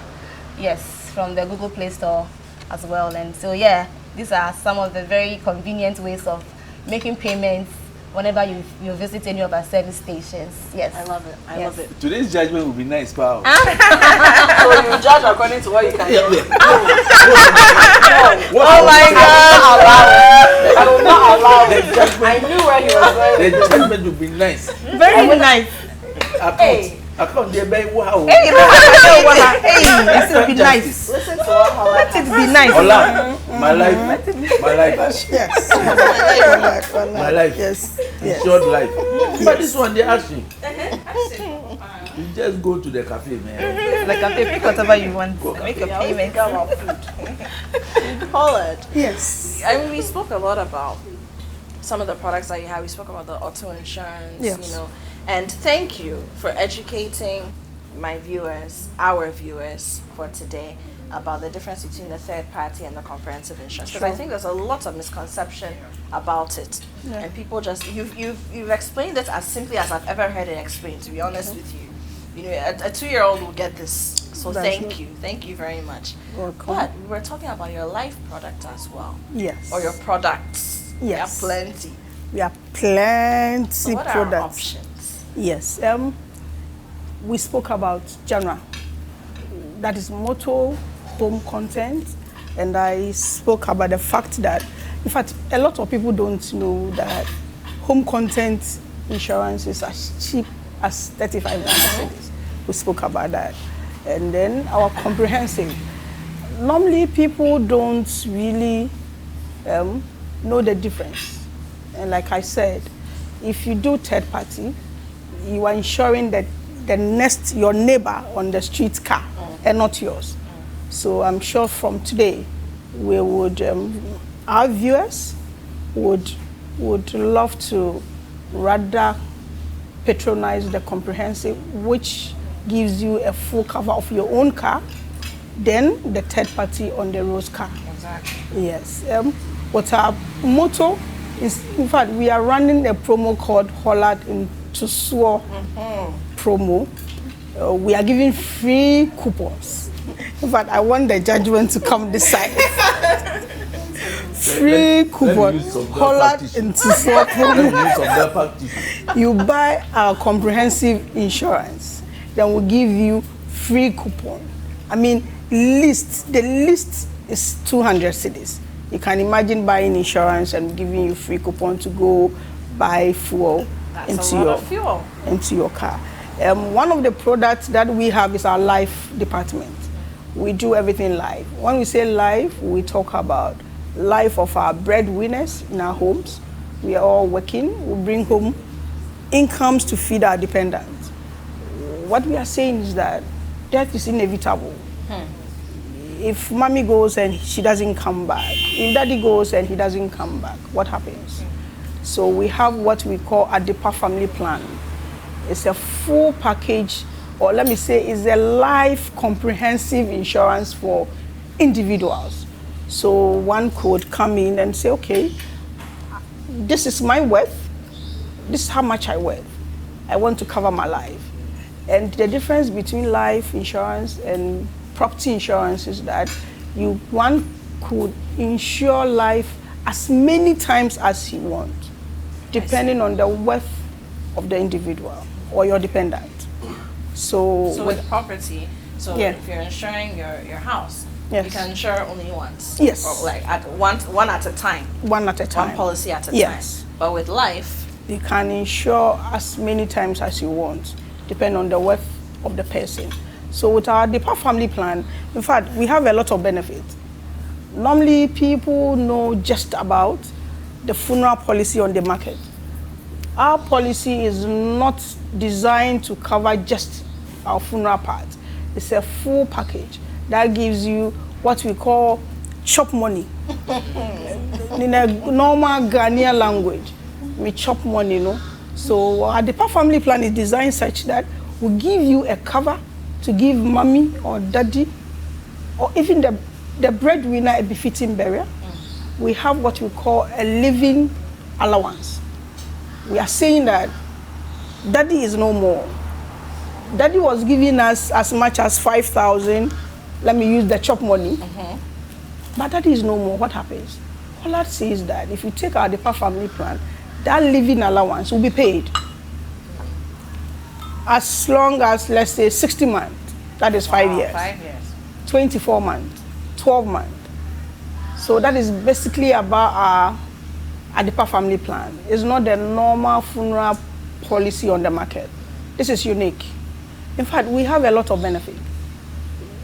yes, from the Google Play Store as well. And so yeah, these are some of the very convenient ways of making payments whenever you visit any of our service stations. Yes. I love it. I love it. Today's judgment will be nice, pal. So you judge according to what you can do. Oh my God! I will not allow it. I knew where he was going. The judgment will be nice. Very nice. Account there by wow. Hey, this will be nice. Listen to what Holland Let it be nice. Hola, my life. Yes. My life. Yes. Short life. But this one they ask you. You just go to the cafe, man. Like a pick whatever you want. Make a payment. Holland. Yes. I mean, we spoke a lot about some of the products that you have. We spoke about the auto insurance, Yes. And thank you for educating my viewers, our viewers for today about the difference between the third party and the comprehensive insurance. Because I think there's a lot of misconception about it. Yeah. And people just, you've explained it as simply as I've ever heard it explained, to be honest with you. A 2-year-old will get this. So thank you. Thank you very much. Welcome. But we were talking about your life product as well. Yes. Or your products. Yes. We have plenty. We have plenty So what are our products. options? Yes. We spoke about genre. That is motto, home content, and I spoke about the fact that, in fact, a lot of people don't know that home content insurance is as cheap as 35 cedis. We spoke about that. And then our comprehensive. Normally, people don't really know the difference. And like I said, if you do third party, you are insuring that your neighbor on the street car and not yours. So I'm sure from today, we would, our viewers would love to rather patronize the comprehensive, which gives you a full cover of your own car, than the third party on the road car. Exactly. Yes. What our motto is, in fact, we are running a promo called Hollard into Swore promo. We are giving free coupons. In fact, I want the judgment to come this side. Free coupon, Hollard into Swore promo. You buy our comprehensive insurance, then we'll give you free coupon. I mean, the list is 200 cedis. You can imagine buying insurance and giving you free coupon to go buy fuel into your car. One of the products that we have is our life department. We do everything live. When we say live, we talk about life of our breadwinners in our homes. We are all working. We bring home incomes to feed our dependents. What we are saying is that death is inevitable. If mommy goes and she doesn't come back, if daddy goes and he doesn't come back, what happens? So we have what we call a Adipa family plan. It's a full package, or let me say, it's a life comprehensive insurance for individuals. So one could come in and say, okay, this is my worth, this is how much I worth. I want to cover my life. And the difference between life insurance and property insurance is that one could insure life as many times as you want, depending on the worth of the individual or your dependent. So with property, so Yeah. if you're insuring your house, Yes. you can insure only once. Yes. Or like at one at a time. One at a time. One policy at a Yes. time. But with life, You can insure as many times as you want, depending on the worth of the person. So with our Depa family plan, in fact, we have a lot of benefits. Normally, people know just about the funeral policy on the market. Our policy is not designed to cover just our funeral part. It's a full package that gives you what we call chop money. In a normal Ghanaian language, we chop money, no? So our Depa family plan is designed such that we give you a cover to give mommy or daddy, or even the breadwinner, a befitting burial. We have what we call a living allowance. We are saying that daddy is no more. Daddy was giving us as much as 5,000. Let me use the chop money. But daddy is no more. What happens? All that says that if you take our Depa family plan, that living allowance will be paid as long as, let's say, 60 months. That is 5 years. 5 years. 24 months, 12 months. So that is basically about our Adipa family plan. It's not the normal funeral policy on the market. This is unique. In fact, we have a lot of benefit.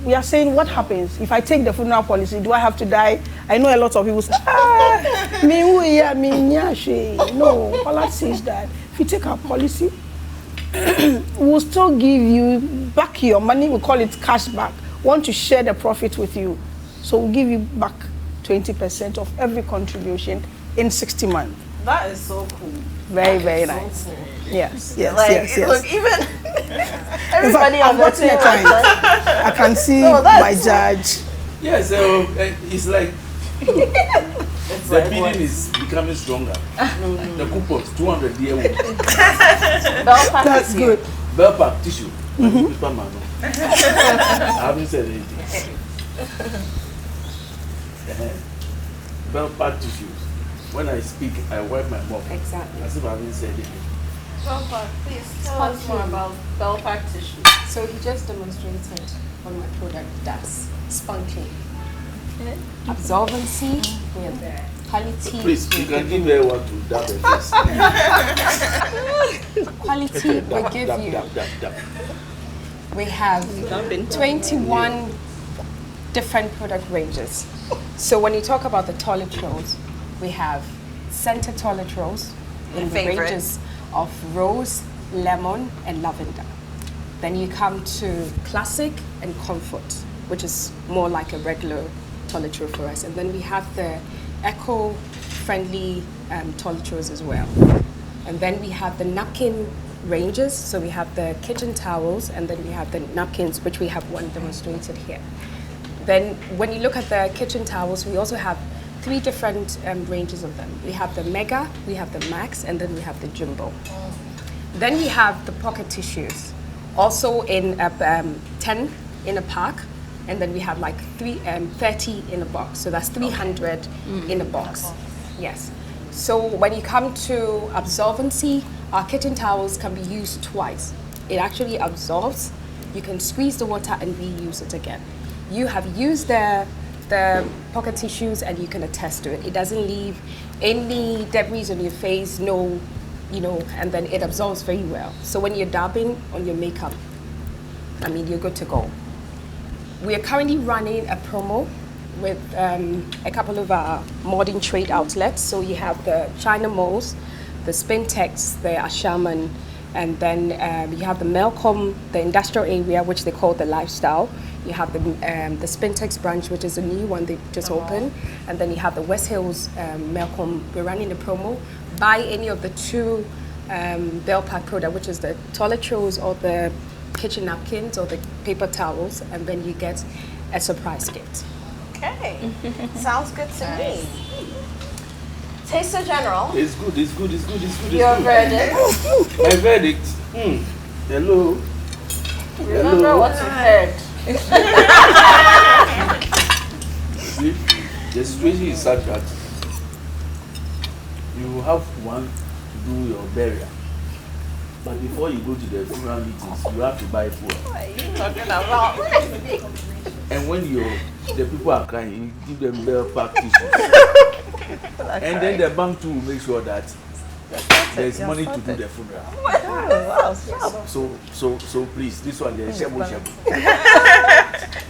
We are saying, what happens if I take the funeral policy? Do I have to die? I know a lot of people say, no, all that says that if you take our policy, we'll still give you back your money. We call it cash back. We want to share the profit with you. So we'll give you back 20% of every contribution in 60 months. That is so cool. Very, very nice. So cool. Yes, Like, yes. look, even In fact, everybody I've on the gotten a table. time. I can see No, that's my so- judge. Yeah, so it's like It's the like bidding what? is becoming stronger. The coupons, 200 year old. Bell pack That's is here. good. Bell pack tissue. Paper man, no. I haven't said anything. Bell pack tissues. When I speak, I wipe my mouth. Exactly. As if I haven't said anything. Bell pack, please tell us more about bell pack tissue. So he just demonstrated what my product does. Spunking. Absorbency with quality. Please, you can give her one to dab her face. Quality will give you. Dab. We have 21 different product ranges. So when you talk about the toilet rolls, we have center toilet rolls in the favorite. ranges of rose, lemon, and lavender. Then you come to classic and comfort, which is more like a regular toilet roll for us. And then we have the eco-friendly toilet rolls as well. And then we have the napkin ranges. So we have the kitchen towels, and then we have the napkins, which we have one demonstrated here. Then when you look at the kitchen towels, we also have 3 different ranges of them. We have the Mega, we have the Max, and then we have the Jumbo. Then we have the pocket tissues, also in 10 in a pack, and then we have like 30 in a box. So that's 300 in a box. Yes. So when you come to absorbency, our kitchen towels can be used twice. It actually absorbs. You can squeeze the water and reuse it again. You have used the pocket tissues and you can attest to it. It doesn't leave any debris on your face, no you know, and then it absorbs very well. So when you're dabbing on your makeup, I mean, you're good to go. We are currently running a promo with a couple of our modern trade outlets. So you have the China Malls, the Spintex, the Ashaman, and then you have the Melcom, the industrial area, which they call the Lifestyle. You have the Spintex branch, which is a new one they just opened. And then you have the West Hills Melcom. We're running a promo. Buy any of the two Bell Pack product, which is the toilet rolls or the kitchen napkins or the paper towels, and then you get a surprise gift. Okay. Sounds good to me. Taster General. It's good, it's good, it's good, it's good. Your it's good. verdict. My verdict. Hello. Remember what you heard. See, the situation is such that you have one to do your burial. But before you go to the funeral meetings, you have to buy food. What are you talking about? And when the people are crying, you give them Bell Pack tissues. And then the bank too will make sure that there's money to do the funeral. Wow. So please, this one, the shebu shebu.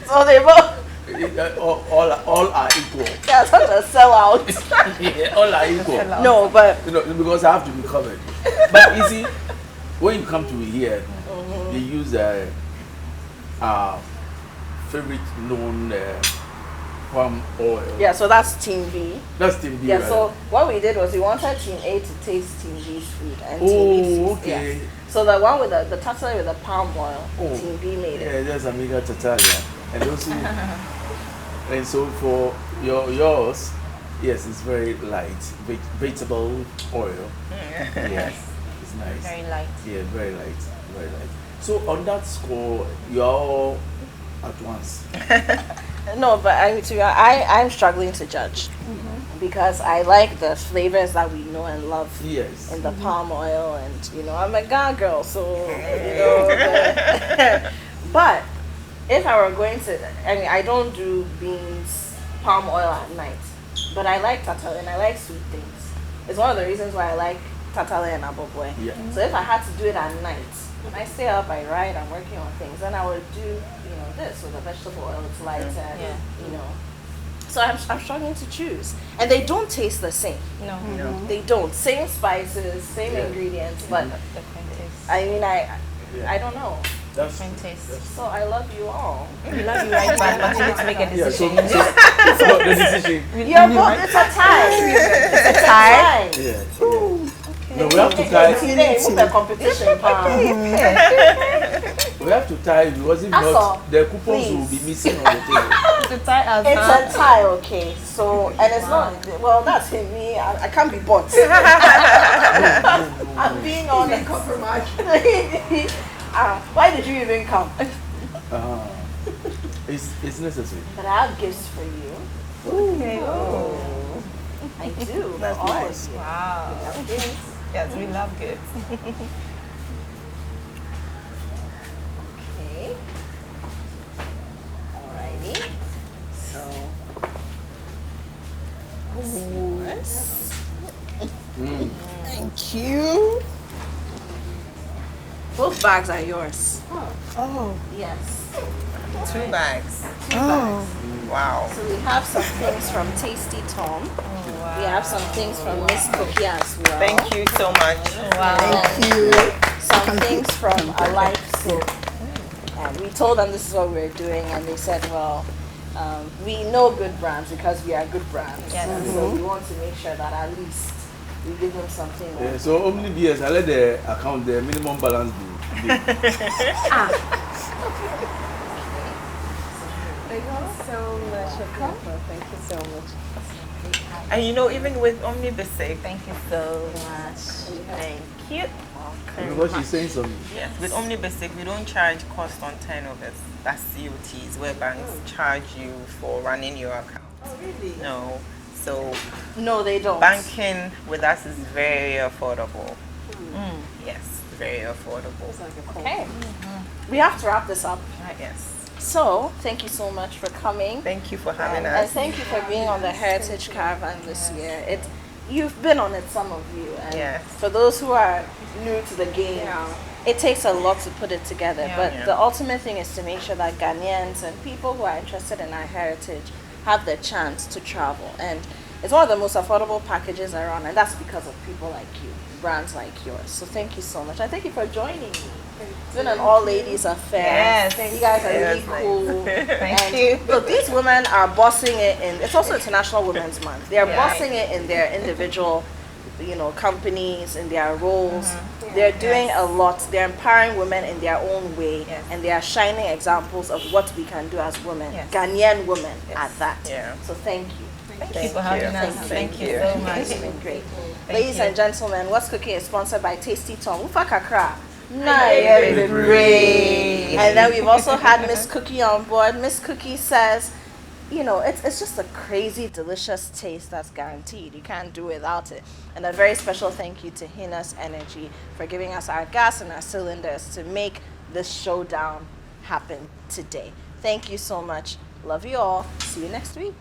So they both, All are equal. they're such a sellout. Yeah, all are equal. No, but You know, because I have to be covered. But you see, when you come to here, they use favorite known palm oil. yeah, so that's Team B. That's Team B. Yeah, right? so what we did was we wanted Team A to taste Team B's food and Team B's Oh, food. okay. Yes. So the one with the tartar with the palm oil, Oh. Team B made it. Yeah, that's Amiga Tataria. And also, and so for yours, yes, it's very light, vegetable oil. Yes, it's nice. Very light. Yeah, very light, very light. So on that score, you're all at once. No, but I'm struggling to judge because I like the flavors that we know and love Yes. in the palm oil, and I'm a Ghana girl, so but if I were going to, I mean, I don't do beans palm oil at night, but I like tatale and I like sweet things. It's one of the reasons why I like tatale and aboboy. Yeah. So if I had to do it at night, when I stay up, I write, I'm working on things, then I would do, this with the vegetable oil. It's lighter, So I'm struggling to choose, and they don't taste the same. No. They don't. Same spices, same ingredients, but Different taste. I mean, I don't know. That's Different taste. So I love you all. We love you right back, but you need to make a yeah. decision. So the decision. You're both. It's a tie. It's a tie. Yeah. No, we have to tie. Today, with the competition, We have to tie because if That's all. not, the coupons Please. will be missing on the table. It's a tie, okay. So, and it's not. Well, that's in me. I can't be bought. I'm being honest. Why did you even come? It's necessary. But I have gifts for you. Okay. I do. That's all nice. of you. Wow. I have gifts. Yes, we love gifts. Okay. Alrighty. So. Yes. Thank you. Both bags are yours. Oh. Yes. 2 bags. Oh. Wow. So we have some things from Tasty Tom. We have some things from Miss Cookie as well. Thank you so much. Thank you. Some things from Alive Soap. And we told them this is what we were doing, and they said, well, we know good brands because we are good brands. Yes. And so we want to make sure that at least we give them something. Yeah, so only BS, I let the account the minimum balance be. Thank you so much. Thank you so much. And even with Omni Basic, Thank you so much. Thank you. Because she's saying something. yes, with Omni Basic, we don't charge cost on turnovers. That's COTs, where banks charge you for running your account. Oh, really? No. So No, they don't. banking with us is very affordable. Yes, very affordable. Okay. We have to wrap this up. Yes. So, thank you so much for coming. Thank you for having And us. thank you for being on the Heritage Caravan this year. you've been on it, some of you, and Yes. for those who are new to the game, Yeah. it takes a lot to put it together. Yeah. But Yeah. the ultimate thing is to make sure that Ghanaians and people who are interested in our heritage have the chance to travel. And it's one of the most affordable packages around, and that's because of people like you, brands like yours. So thank you so much. I thank you for joining me. It's been an all ladies affair. Yes. You guys are really Yes, thank cool. Thank And you. look, these women are bossing it in. It's also International Women's Month. They are Yeah. bossing it in their individual, companies, in their roles. They're doing a lot. They're empowering women in their own way, Yes. and they are shining examples of what we can do as women, Yes. Ghanaian women at that. Yeah. So thank you. Thank you for having us. Thank you so much. It's been great. Thank Ladies you. and gentlemen, What's Cooking is sponsored by Tasty Tom. Ufa kakra. And then we've also had Miss Cookie on board. Miss Cookie says, it's just a crazy, delicious taste that's guaranteed. You can't do without it. And a very special thank you to Hinas Energy for giving us our gas and our cylinders to make this showdown happen today. Thank you so much. Love you all. See you next week.